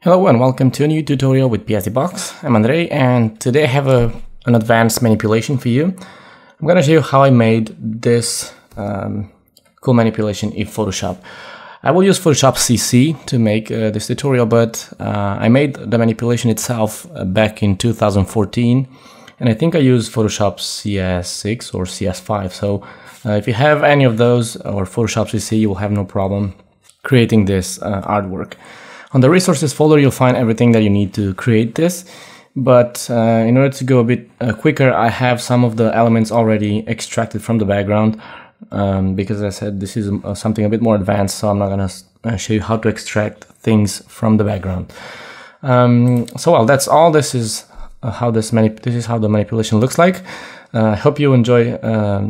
Hello and welcome to a new tutorial with PSDBox. I'm Andrei and today I have an advanced manipulation for you. I'm going to show you how I made this cool manipulation in Photoshop. I will use Photoshop CC to make this tutorial, but I made the manipulation itself back in 2014 and I think I used Photoshop CS6 or CS5. So if you have any of those or Photoshop CC, you will have no problem creating this artwork. On the resources folder, you'll find everything that you need to create this. But in order to go a bit quicker, I have some of the elements already extracted from the background because as I said, this is something a bit more advanced, so I'm not going to show you how to extract things from the background. Well, that's all. This is how the manipulation looks like. I hope you enjoy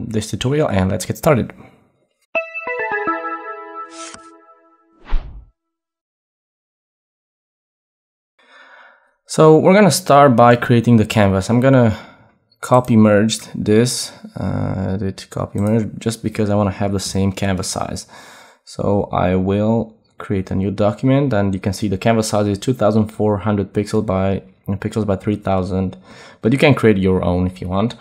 this tutorial and let's get started. So we're gonna start by creating the canvas. I'm gonna copy merge this, copy merge, just because I want to have the same canvas size. So I will create a new document, and you can see the canvas size is 2400 pixels by 3000, but you can create your own if you want.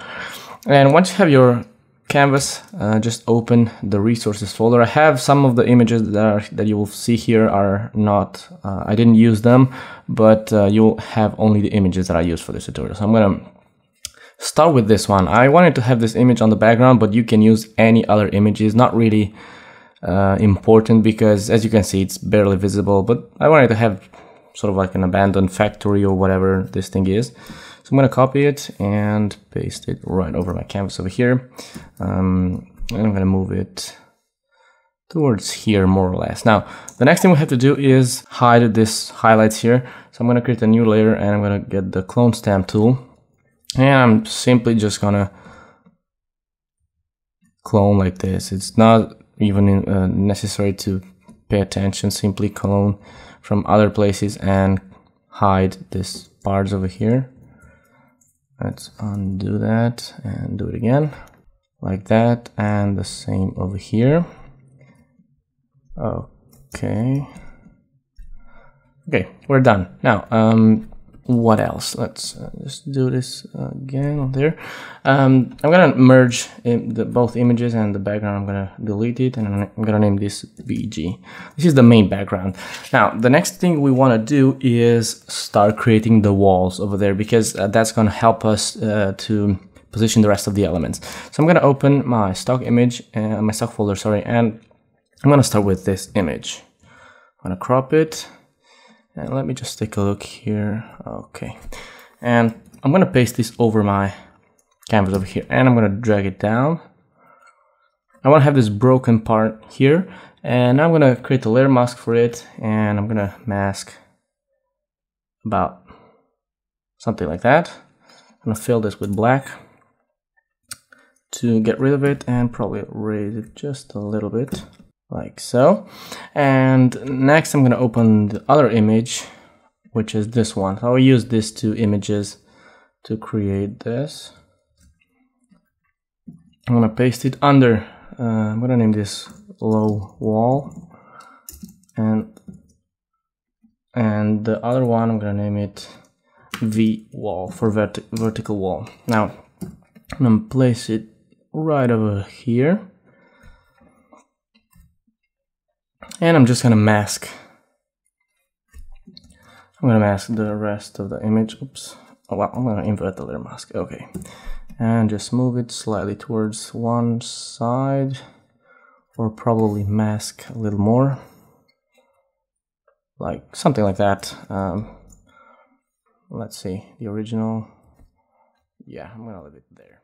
And once you have your canvas, just open the resources folder. I have some of the images that you will see here are not, I didn't use them, but you'll have only the images that I use for this tutorial. So I'm gonna start with this one. I wanted to have this image on the background, but you can use any other images. Not really important because as you can see, it's barely visible, but I wanted to have sort of like an abandoned factory or whatever this thing is. So I'm going to copy it and paste it right over my canvas over here. And I'm going to move it towards here more or less. Now, the next thing we have to do is hide this highlights here. So I'm going to create a new layer and I'm going to get the clone stamp tool. And I'm simply just going to clone like this. It's not even necessary to pay attention. Simply clone from other places and hide this parts over here. Let's undo that and do it again like that, and the same over here. Okay, we're done. Now what else? Let's just do this again there. I'm gonna merge both images and the background. I'm gonna delete it and I'm gonna name this BG. This is the main background. Now the next thing we want to do is start creating the walls over there, because that's gonna help us to position the rest of the elements. So I'm gonna open my stock image and my stock folder, sorry, and I'm gonna start with this image. I'm gonna crop it. And let me just take a look here. Okay. And I'm going to paste this over my canvas over here. And I'm going to drag it down. I want to have this broken part here. And I'm going to create a layer mask for it. And I'm going to mask about something like that. I'm going to fill this with black to get rid of it. And probably raise it just a little bit. Like so. And next I'm going to open the other image, which is this one. So I'll use these two images to create this. I'm going to paste it under, I'm going to name this low wall, and the other one I'm going to name it V wall for vertical wall. Now I'm going to place it right over here. And I'm just going to mask. I'm going to mask the rest of the image. Oops. Oh, well, I'm going to invert the layer mask. Okay. And just move it slightly towards one side. Or probably mask a little more. Like something like that. Let's see. The original. Yeah, I'm going to leave it there.